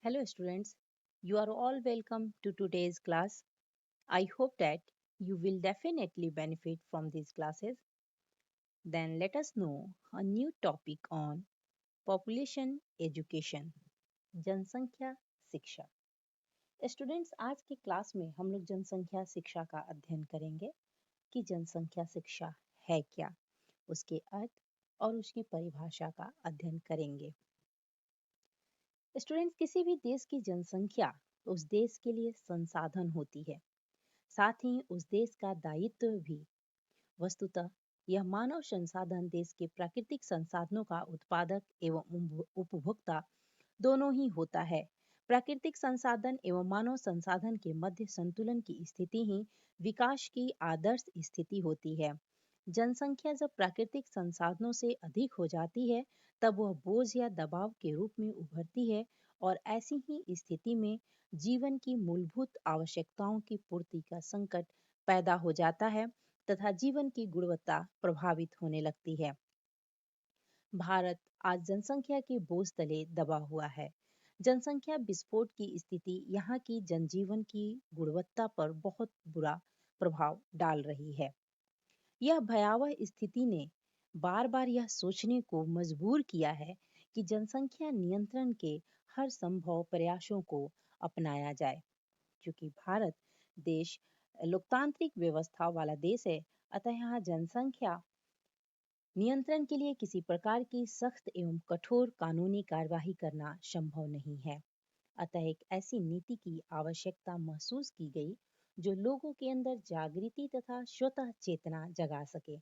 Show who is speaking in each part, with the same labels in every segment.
Speaker 1: Hello, students. You are all welcome to today's class. I hope that you will definitely benefit from these classes. Then let us know a new topic on population education, जनसंख्या शिक्षा. Students आज की class में हम लोग जनसंख्या शिक्षा का अध्ययन करेंगे कि जनसंख्या शिक्षा है क्या, उसके अर्थ और उसकी परिभाषा का अध्ययन करेंगे. स्टूडेंट्स किसी भी देश की जनसंख्या उस देश के लिए संसाधन होती है, साथ ही उस देश का दायित्व भी. वस्तुतः यह मानव संसाधन देश के प्राकृतिक संसाधनों का उत्पादक एवं उपभोक्ता दोनों ही होता है. प्राकृतिक संसाधन एवं मानव संसाधन के मध्य संतुलन की स्थिति ही विकास की आदर्श स्थिति होती है. जनसंख्या जब प्राकृतिक संसाधनों से अधिक हो जाती है तब वह बोझ या दबाव के रूप में उभरती है और ऐसी ही स्थिति में जीवन की मूलभूत आवश्यकताओं की पूर्ति का संकट पैदा हो जाता है तथा जीवन की गुणवत्ता प्रभावित होने लगती है. भारत आज जनसंख्या के बोझ तले दबा हुआ है. जनसंख्या विस्फोट की स्थिति यहाँ की जनजीवन की गुणवत्ता पर बहुत बुरा प्रभाव डाल रही है. यह भयावह स्थिति ने बार बार यह सोचने को मजबूर किया है कि जनसंख्या नियंत्रण के हर संभव प्रयासों को अपनाया जाए. क्योंकि भारत देश लोकतांत्रिक व्यवस्था वाला देश है, अतः यहाँ जनसंख्या नियंत्रण के लिए किसी प्रकार की सख्त एवं कठोर कानूनी कार्यवाही करना संभव नहीं है. अतः एक ऐसी नीति की आवश्यकता महसूस की गई जो लोगों के अंदर जागृति तथा स्वतः चेतना जगा सके.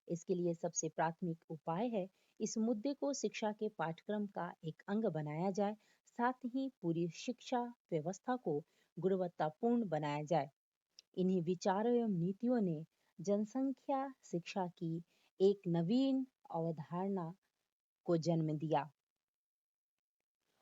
Speaker 1: इसके लिए सबसे प्राथमिक उपाय है इस मुद्दे को शिक्षा के पाठ्यक्रम का एक अंग बनाया जाए, साथ ही पूरी शिक्षा व्यवस्था को गुणवत्तापूर्ण बनाया जाए. इन्हीं विचारों एवं नीतियों ने जनसंख्या शिक्षा की एक नवीन अवधारणा को जन्म दिया.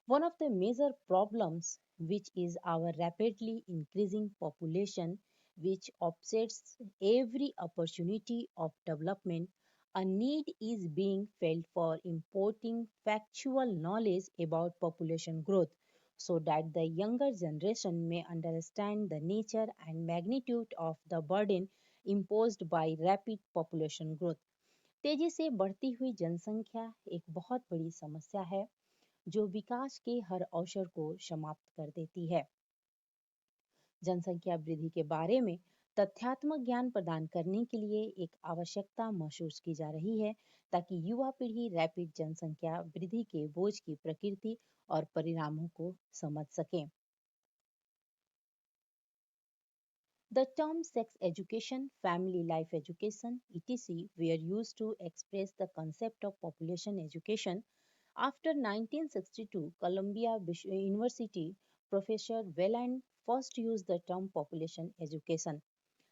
Speaker 1: One of the major problems, which is our rapidly increasing population, which upsets every opportunity of development, a need is being felt for importing factual knowledge about population growth so that the younger generation may understand the nature and magnitude of the burden imposed by rapid population growth. तेजी से बढ़ती हुई जनसंख्या एक बहुत बड़ी समस्या है जो विकास के हर अवसर को समाप्त कर देती है. जनसंख्या वृद्धि के बारे में तथ्यात्मक ज्ञान प्रदान करने के लिए एक आवश्यकता महसूस की जा रही है ताकि युवा पीढ़ी रैपिड जनसंख्या वृद्धि के बोझ की प्रकृति और परिणामों को समझ सके. The term sex education, family life education, etc. were used to express the concept of population education. After 1962, Columbia University professor Welland first used the term population education.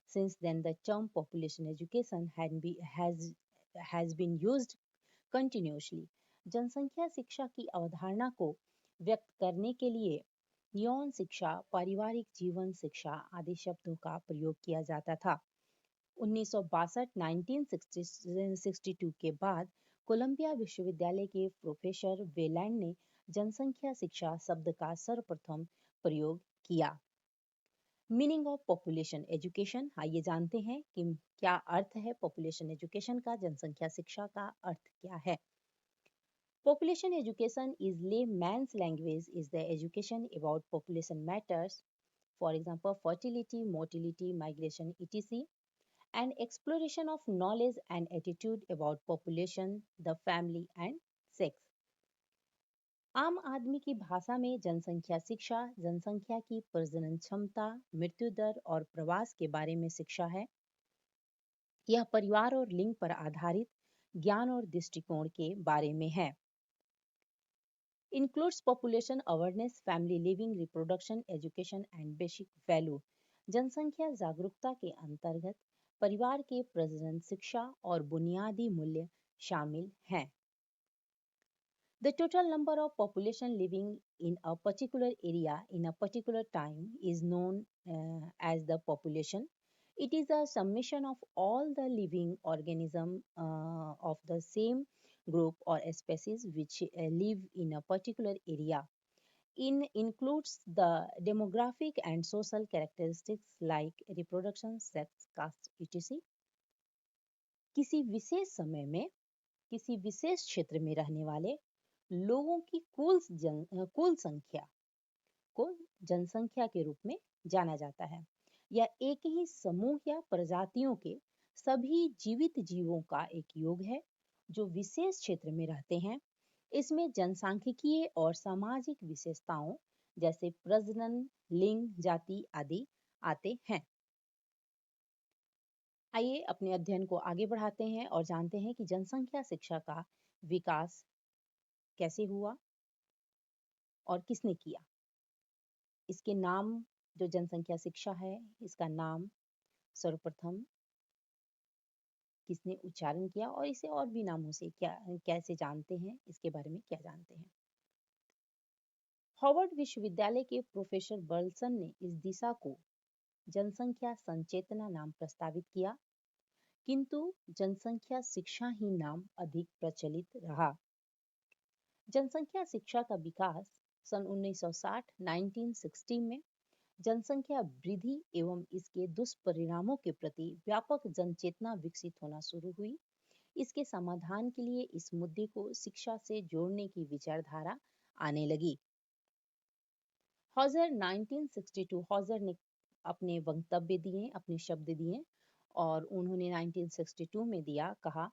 Speaker 1: Since then, the term population education has been used continuously. जनसंख्या शिक्षा की अवधारणा को व्यक्त करने के लिए यौन शिक्षा, पारिवारिक जीवन शिक्षा आदि शब्दों का प्रयोग किया जाता था. 1962 के बाद कोलंबिया विश्वविद्यालय के प्रोफेसर वेलैंड ने जनसंख्या शिक्षा शब्द का सर्वप्रथम प्रयोग किया. मीनिंग ऑफ पॉपुलेशन एजुकेशन, आइए जानते हैं कि क्या अर्थ है पॉपुलेशन एजुकेशन का, जनसंख्या शिक्षा का अर्थ क्या है. Population education is layman's language is the education about population matters, for example, fertility, motility, migration, etc., and exploration of knowledge and attitude about population, the family and sex. आम आदमी की भाषा में जनसंख्या शिक्षा जनसंख्या की प्रजनन क्षमता, मृत्यु दर और प्रवास के बारे में शिक्षा है. यह परिवार और लिंग पर आधारित ज्ञान और दृष्टिकोण के बारे में है. Includes population awareness, family living, reproduction, education and basic value. जनसंख्या जागरूकता के अंतर्गत परिवार के प्रजनन, शिक्षा और बुनियादी मूल्य शामिल हैं. The total number of population living in a particular area in a particular time is known as the population. It is a summation of all the living organisms of the same group or species which live in a particular area. includes the demographic and social characteristics like reproduction, sex, caste, etc. किसी विशेष समय में किसी विशेष क्षेत्र में रहने वाले लोगों की कुल संख्या को जनसंख्या के रूप में जाना जाता है। या एक ही समूह या प्रजातियों के सभी जीवित जीवों का एक योग है जो विशेष क्षेत्र में रहते हैं। इसमें जनसांख्यिकीय और सामाजिक विशेषताओं जैसे प्रजनन, लिंग, जाति आदि आते हैं। आइए अपने अध्ययन को आगे बढ़ाते हैं और जानते हैं कि जनसंख्या शिक्षा का विकास कैसे हुआ और किसने किया। इसके नाम, जो जनसंख्या शिक्षा है, इसका नाम सर्वप्रथम किसने उच्चारण किया और इसे और भी नामों से कैसे जानते हैं, इसके बारे में क्या जानते हैं। हार्वर्ड विश्वविद्यालय के प्रोफेसर बर्लसन ने इस दिशा को जनसंख्या संचेतना नाम प्रस्तावित किया, किंतु जनसंख्या शिक्षा ही नाम अधिक प्रचलित रहा। जनसंख्या शिक्षा का विकास सन 1960 में जनसंख्या वृद्धि एवं इसके दुष्परिणामों के प्रति व्यापक जनचेतना विकसित होना शुरू हुई। इसके समाधान के लिए इस मुद्दे को शिक्षा से जोड़ने की विचारधारा आने लगी। हॉजर 1962 हॉजर ने अपने वक्तव्य दिए, अपने शब्द दिए और उन्होंने 1962 में कहा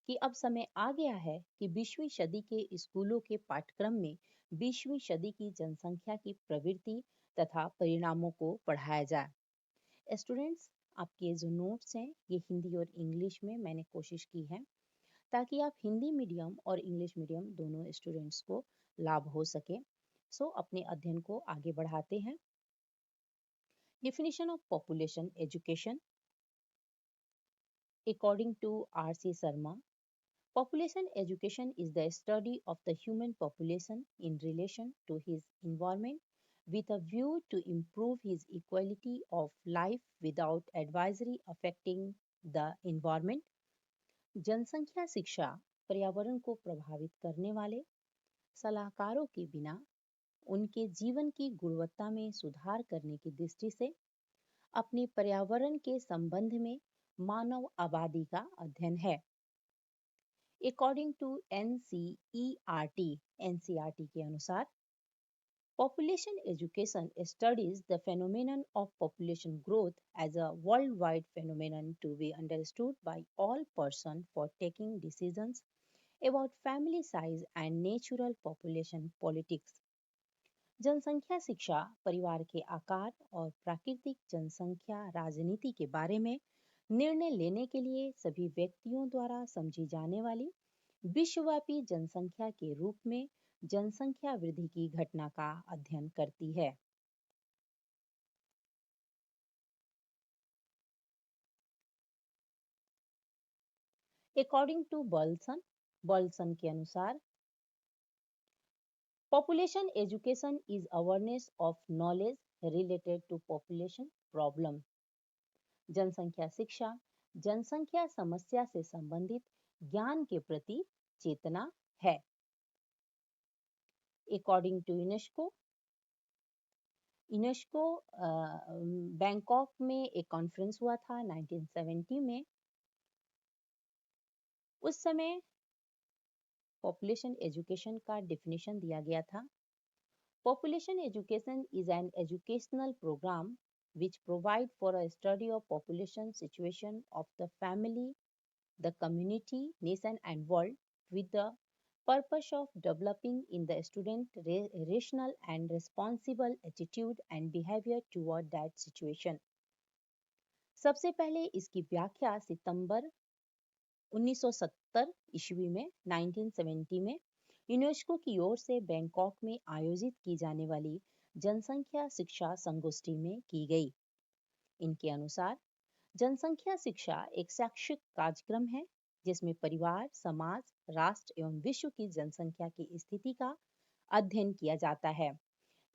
Speaker 1: कि अब समय आ गया है कि 20वीं सदी के स्कूलों के पाठ्यक्रम में 20वीं सदी की जनसंख्या की प्रवृत्ति तथा परिणामों को पढ़ाया जाए। स्टूडेंट्स, आपके जो नोट्स हैं ये हिंदी और इंग्लिश में मैंने कोशिश की है ताकि आप हिंदी मीडियम और इंग्लिश मीडियम दोनों स्टूडेंट्स को लाभ हो सके। सो अपने अध्ययन को आगे बढ़ाते हैं। Definition of population education. According to R.C. Sharma, population education is the study of the human population in relation to his environment with a view to improve his equality of life without adversely affecting the environment. जनसंख्या शिक्षा पर्यावरण को प्रभावित करने वाले सलाहकारों के बिना उनके जीवन की गुणवत्ता में सुधार करने की दृष्टि से अपने पर्यावरण के संबंध में मानव आबादी का अध्ययन है। According to NCERT के अनुसार population education studies the phenomenon of population growth as a worldwide phenomenon to be understood by all persons for taking decisions about family size and natural population politics. जनसंख्या शिक्षा परिवार के आकार और प्राकृतिक जनसंख्या राजनीति के बारे में निर्णय लेने के लिए सभी व्यक्तियों द्वारा समझी जाने वाली विश्वव्यापी जनसंख्या के रूप में जनसंख्या वृद्धि की घटना का अध्ययन करती है। According to बर्लसन के अनुसार population education is awareness of knowledge related to population problem. जनसंख्या शिक्षा जनसंख्या समस्या से संबंधित ज्ञान के प्रति चेतना है। According to यूनेस्को बैंकॉक में एक कॉन्फ्रेंस हुआ था 1970 में। उस समय पॉपुलेशन एजुकेशन का डेफिनेशन दिया गया था। Population education is an educational program which provide for a study of population situation of the family, the community, nation and world with the purpose of developing in the student rational and responsible attitude and behavior toward that situation. सबसे पहले इसकी व्याख्या सितंबर 1970 ईस्वी में 1970 में UNESCO की ओर से Bangkok में आयोजित की जाने वाली जनसंख्या शिक्षा संगोष्ठी में की गई। इनके अनुसार जनसंख्या शिक्षा एक शैक्षिक कार्यक्रम है जिसमें परिवार, समाज, राष्ट्र एवं विश्व की जनसंख्या की स्थिति का अध्ययन किया जाता है।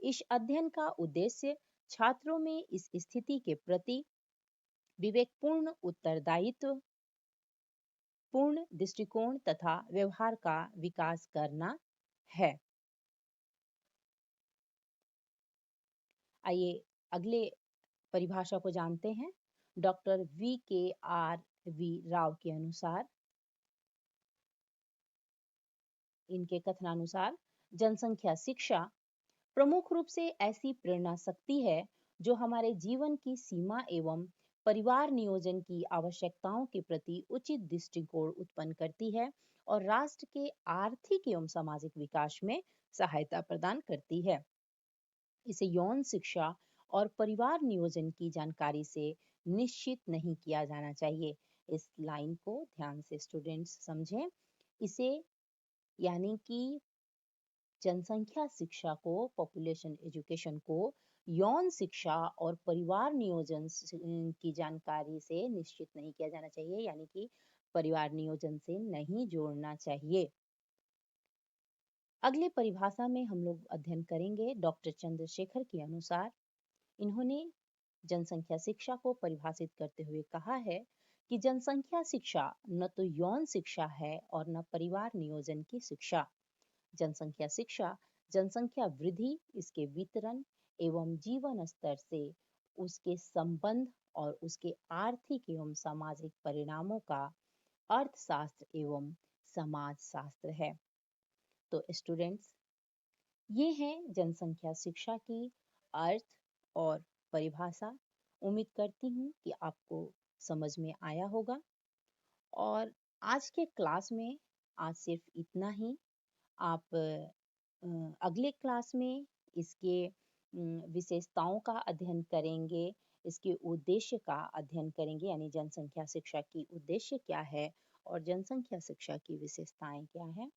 Speaker 1: इस अध्ययन का उद्देश्य छात्रों में इस स्थिति के प्रति विवेकपूर्ण उत्तरदायित्व, पूर्ण दृष्टिकोण तथा व्यवहार का विकास करना है। आइए अगले परिभाषा को जानते हैं। डॉक्टर वी राव के अनुसार, इनके कथनानुसार, जनसंख्या शिक्षा प्रमुख रूप से ऐसी प्रेरणा शक्ति है जो हमारे जीवन की सीमा एवं परिवार नियोजन की आवश्यकताओं के प्रति उचित दृष्टिकोण उत्पन्न करती है और राष्ट्र के आर्थिक एवं सामाजिक विकास में सहायता प्रदान करती है। इसे यौन शिक्षा और परिवार नियोजन की जानकारी से निश्चित नहीं किया जाना चाहिए। इस लाइन को ध्यान से स्टूडेंट्स समझें। इसे यानी कि जनसंख्या शिक्षा को, पॉपुलेशन एजुकेशन को यौन शिक्षा और परिवार नियोजन की जानकारी से निश्चित नहीं किया जाना चाहिए, यानी कि परिवार नियोजन से नहीं जोड़ना चाहिए। अगली परिभाषा में हम लोग अध्ययन करेंगे डॉक्टर चंद्रशेखर के अनुसार। इन्होंने जनसंख्या शिक्षा को परिभाषित करते हुए कहा है कि जनसंख्या शिक्षा न तो यौन शिक्षा है और न परिवार नियोजन की शिक्षा। जनसंख्या शिक्षा जनसंख्या वृद्धि, इसके वितरण एवं जीवन स्तर से उसके संबंध और उसके आर्थिक एवं सामाजिक परिणामों का अर्थशास्त्र एवं समाजशास्त्र है। तो स्टूडेंट्स, ये है जनसंख्या शिक्षा की अर्थ और परिभाषा। उम्मीद करती हूँ कि आपको समझ में आया होगा। और आज के क्लास में आज सिर्फ इतना ही। आप अगले क्लास में इसके विशेषताओं का अध्ययन करेंगे, इसके उद्देश्य का अध्ययन करेंगे, यानी जनसंख्या शिक्षा की उद्देश्य क्या है और जनसंख्या शिक्षा की विशेषताएं क्या है,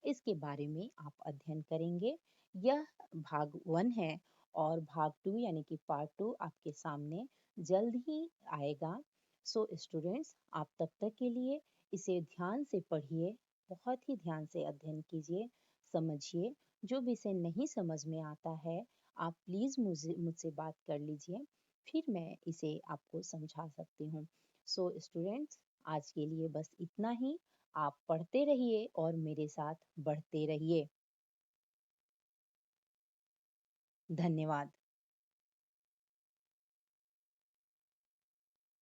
Speaker 1: इसके बारे में आप अध्ययन करेंगे। यह भाग 1 है और भाग 2 यानी कि पार्ट 2 आपके सामने जल्द ही आएगा। सो स्टूडेंट्स, आप तब तक के लिए इसे ध्यान से पढ़िए, बहुत ही ध्यान से अध्ययन कीजिए, समझिए। जो विषय नहीं समझ में आता है, आप प्लीज मुझसे बात कर लीजिए, फिर मैं इसे आपको समझा सकती हूँ। सो स्टूडेंट्स, आज के लिए बस इतना ही। आप पढ़ते रहिए और मेरे साथ बढ़ते रहिए। धन्यवाद।